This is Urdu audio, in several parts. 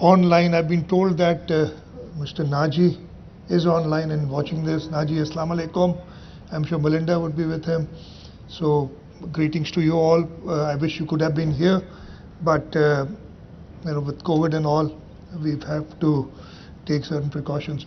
online I've been told that Mr. Naji is online and watching this. Naji, Assalamu alaikum. I'm sure Melinda would be with him. So greetings to you all. I wish you could have been here, but with COVID and all, we have to take certain precautions.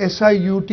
SIUT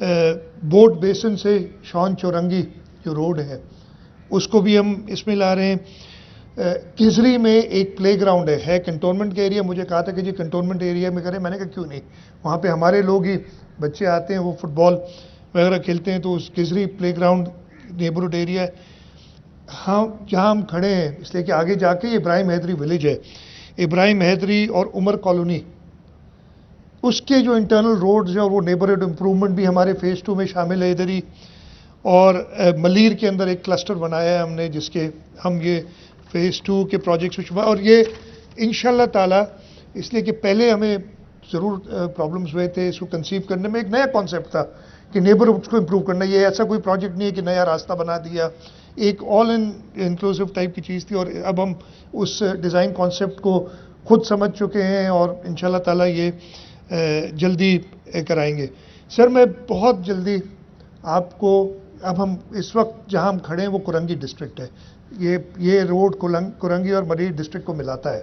boat basin سے شان چورنگی جو روڈ ہے اس کو بھی ہم اس میں لا رہے ہیں. کھزری میں ایک پلے گراؤنڈ ہے کنٹونمنٹ کا ایریا. مجھے کہا تھا کہ جی کنٹونمنٹ ایریا میں کریں, میں نے کہا کیوں نہیں, وہاں پہ ہمارے لوگ ہی بچے آتے ہیں وہ فٹ بال وغیرہ کھیلتے ہیں, تو اس کھزری پلے گراؤنڈ نیبرہڈ ایریا ہے. ہاں جہاں ہم کھڑے ہیں اس لیے کہ آگے جا کے یہ ابراہیم حیدری ولیج ہے, ابراہیم حیدری اور عمر کالونی, اس کے جو انٹرنل روڈز ہیں اور وہ نیبرہڈ امپروومنٹ بھی ہمارے فیز 2 میں شامل ہے ادھر ہی. اور ملیر کے اندر ایک کلسٹر بنایا ہے ہم نے جس کے ہم یہ فیز 2 کے پروجیکٹس میں, اور یہ انشاءاللہ تعالی, اس لیے کہ پہلے ہمیں ضرور پرابلمز ہوئے تھے اس کو کنسیو کرنے میں. ایک نیا کانسیپٹ تھا کہ نیبرہڈ کو امپروو کرنا, یہ ایسا کوئی پروجیکٹ نہیں ہے کہ نیا راستہ بنا دیا, ایک آل انکلوسیو ٹائپ کی چیز تھی. اور اب ہم اس ڈیزائن کانسیپٹ کو خود سمجھ چکے ہیں اور انشاءاللہ تعالی یہ جلدی کرائیں گے. سر میں بہت جلدی آپ کو, اب ہم اس وقت جہاں ہم کھڑے ہیں وہ کرنگی ڈسٹرکٹ ہے, یہ روڈ کرنگی اور ملیر ڈسٹرکٹ کو ملاتا ہے.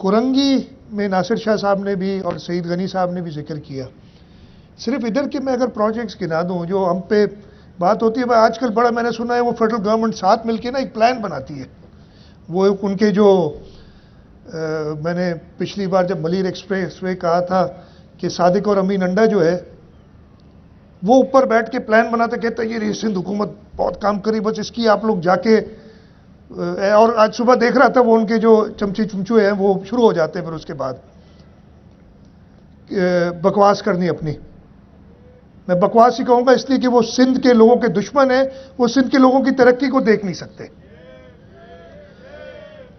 کرنگی میں ناصر شاہ صاحب نے بھی اور سعید غنی صاحب نے بھی ذکر کیا. صرف ادھر کے میں اگر پروجیکٹس گنا دوں جو ہم پہ بات ہوتی ہے, آج کل بڑا میں نے سنا ہے وہ فیڈرل گورنمنٹ ساتھ مل کے نا ایک پلان بناتی ہے. وہ ان کے جو میں نے پچھلی بار جب ملیر ایکسپریس وے کہا تھا کہ صادق اور امین انڈا جو ہے وہ اوپر بیٹھ کے پلان بناتے, کہتا ہے یہ سندھ حکومت بہت کام کری, بس اس کی آپ لوگ جا کے, اور آج صبح دیکھ رہا تھا وہ ان کے جو چمچی چمچوے ہیں وہ شروع ہو جاتے ہیں پھر اس کے بعد بکواس کرنی اپنی. میں بکواس ہی کہوں گا اس لیے کہ وہ سندھ کے لوگوں کے دشمن ہیں, وہ سندھ کے لوگوں کی ترقی کو دیکھ نہیں سکتے.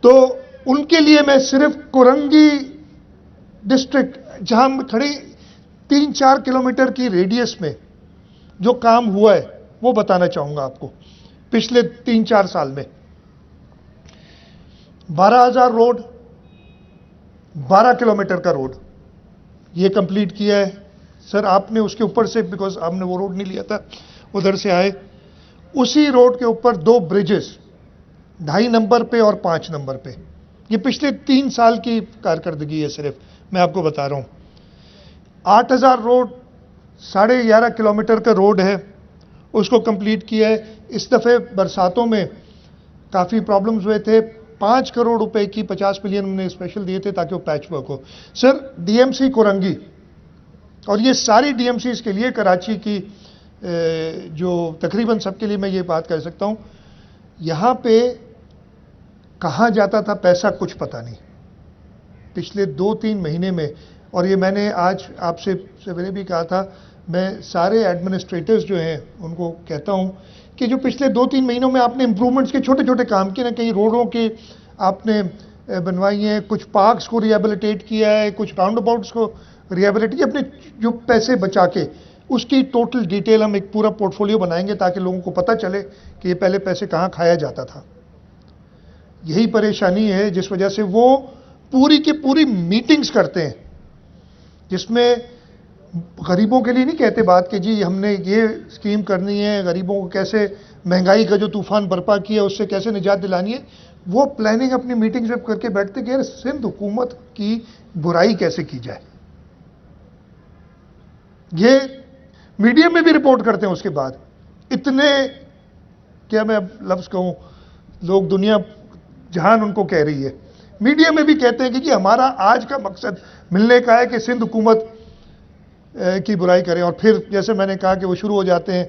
تو ان کے لیے میں صرف کرنگی ڈسٹرکٹ جہاں ہم کھڑے 3-4 کلومیٹر کی ریڈیس میں جو کام ہوا ہے وہ بتانا چاہوں گا آپ کو. پچھلے 3-4 سال میں 12,000 روڈ, 12 کلومیٹر کا روڈ یہ کمپلیٹ کیا ہے. سر آپ نے اس کے اوپر سے, بیکاز آپ نے وہ روڈ نہیں لیا تھا, ادھر سے آئے, اسی روڈ کے اوپر 2 بریجز 2.5 نمبر پہ اور 5 نمبر پہ. یہ پچھلے 3 سال کی کارکردگی ہے صرف, میں آپ کو بتا رہا ہوں. 8,000 روڈ 11.5 کلومیٹر کا روڈ ہے, اس کو کمپلیٹ کیا ہے. اس دفعہ برساتوں میں کافی پرابلمز ہوئے تھے, 5 کروڑ روپے کی 50 ملین ہم نے اسپیشل دیے تھے تاکہ وہ پیچ ورک ہو. سر ڈی ایم سی کرنگی اور یہ ساری ڈی ایم سیز کے لیے, کراچی کی جو تقریباً سب کے لیے میں یہ بات کر سکتا ہوں, یہاں پہ کہاں جاتا تھا پیسہ کچھ پتہ نہیں پچھلے 2-3 مہینے میں. اور یہ میں نے آج آپ سے پہلے بھی کہا تھا, میں سارے ایڈمنسٹریٹرز جو ہیں ان کو کہتا ہوں کہ جو پچھلے 2-3 مہینوں میں آپ نے امپرومنٹس کے چھوٹے چھوٹے کام کیے نا, کہیں روڈوں کے آپ نے بنوائی ہیں, کچھ پارکس کو ریہیبلیٹیٹ کیا ہے, کچھ راؤنڈ اباؤٹس کو ریہیبلیٹیٹ کیا, اپنے جو پیسے بچا کے اس کی ٹوٹل ڈیٹیل ہم ایک پورا پورٹ فولیو بنائیں گے تاکہ لوگوں کو پتہ چلے کہ یہ پہلے پیسے کہاں کھایا جاتا تھا. یہی پریشانی ہے جس وجہ سے وہ پوری کی پوری میٹنگز کرتے ہیں جس میں غریبوں کے لیے نہیں کہتے بات کہ جی ہم نے یہ اسکیم کرنی ہے, غریبوں کو کیسے مہنگائی کا جو طوفان برپا کیا اس سے کیسے نجات دلانی ہے, وہ پلاننگ اپنی میٹنگز میں کر کے بیٹھتے کہ سندھ حکومت کی برائی کیسے کی جائے. یہ میڈیا میں بھی رپورٹ کرتے ہیں. اس کے بعد اتنے, کیا میں اب لفظ کہوں, لوگ دنیا جہان ان کو کہہ رہی ہے, میڈیا میں بھی کہتے ہیں کہ جی ہمارا آج کا مقصد ملنے کا ہے کہ سندھ حکومت کی برائی کریں. اور پھر جیسے میں نے کہا کہ وہ شروع ہو جاتے ہیں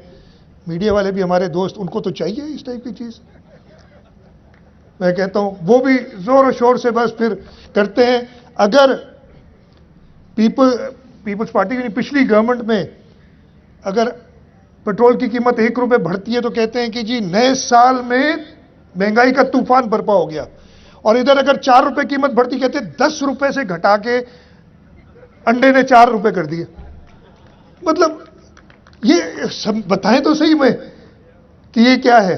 میڈیا والے بھی ہمارے دوست, ان کو تو چاہیے اس ٹائپ کی چیز. میں کہتا ہوں وہ بھی زور و شور سے بس پھر کرتے ہیں. اگر پیپلز پارٹی کی پچھلی گورنمنٹ میں اگر پیٹرول کی قیمت 1 روپے بڑھتی ہے تو کہتے ہیں کہ جی نئے سال میں مہنگائی کا طوفان برپا ہو گیا, اور ادھر اگر 4 روپے قیمت بڑھتی کہتے 10 روپے سے گھٹا کے انڈے نے 4 روپے کر دیے. مطلب یہ سب بتائیں تو صحیح میں کہ یہ کیا ہے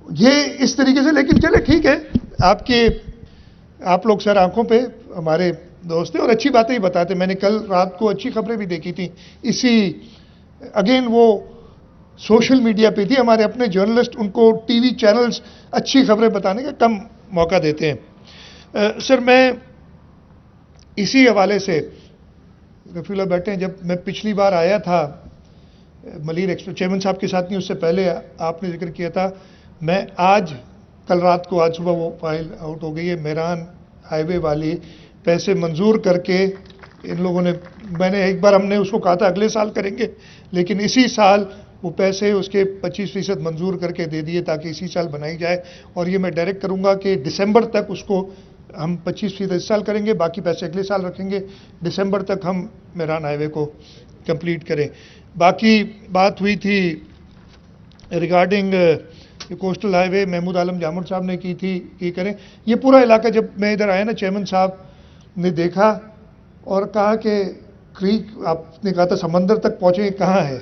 یہ اس طریقے سے. لیکن چلے ٹھیک ہے, آپ لوگ سر آنکھوں پہ ہمارے دوست ہیں اور اچھی باتیں ہی بتاتے. میں نے کل رات کو اچھی خبریں بھی دیکھی تھیں, اسی اگین وہ سوشل میڈیا پہ تھی, ہمارے اپنے جرنلسٹ ان کو ٹی وی چینلز اچھی خبریں بتانے کا کم موقع دیتے ہیں. سر میں اسی حوالے سے رفیع اللہ بیٹھے ہیں. جب میں پچھلی بار آیا تھا ملیر ایکسپریس چیئرمین صاحب کے ساتھ نہیں، اس سے پہلے آپ نے ذکر کیا تھا. میں کل رات کو، آج صبح وہ فائل آؤٹ ہو گئی ہے. میران ہائی وے والی پیسے منظور کر کے ان لوگوں نے، میں نے ایک بار ہم نے اس کو کہا تھا اگلے سال کریں گے، لیکن اسی سال وہ پیسے اس کے 25% منظور کر کے دے دیے تاکہ اسی سال بنائی جائے. اور یہ میں ڈائریکٹ کروں گا کہ دسمبر تک اس کو ہم 25% اس سال کریں گے، باقی پیسے اگلے سال رکھیں گے. دسمبر تک ہم میران ہائی وے کو کمپلیٹ کریں. باقی بات ہوئی تھی ریگارڈنگ کوسٹل ہائی وے، محمود عالم جامر صاحب نے کی تھی کہ کریں. یہ پورا علاقہ جب میں ادھر آیا نا، چیئرمین صاحب نے دیکھا اور کہا کہ کریک، آپ نے کہا تھا سمندر تک پہنچے، کہاں ہے؟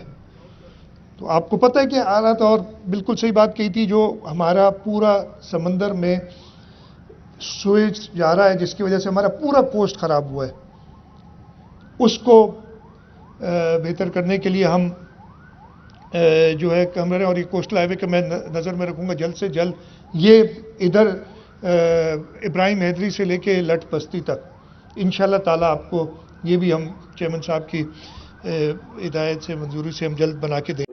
تو آپ کو پتہ ہے کہ آ رہا تھا، اور بالکل صحیح بات کہی تھی. جو ہمارا پورا سمندر میں سوئچ جا رہا ہے، جس کی وجہ سے ہمارا پورا کوسٹ خراب ہوا ہے، اس کو بہتر کرنے کے لیے ہم جو ہے کمرے، اور یہ کوسٹل ہائی وے کا میں نظر میں رکھوں گا جلد سے جلد. یہ ادھر ابراہیم حیدری سے لے کے لٹ بستی تک انشاءاللہ تعالیٰ آپ کو یہ بھی ہم چیئرمین صاحب کی ہدایت سے، منظوری سے ہم جلد بنا کے دیں.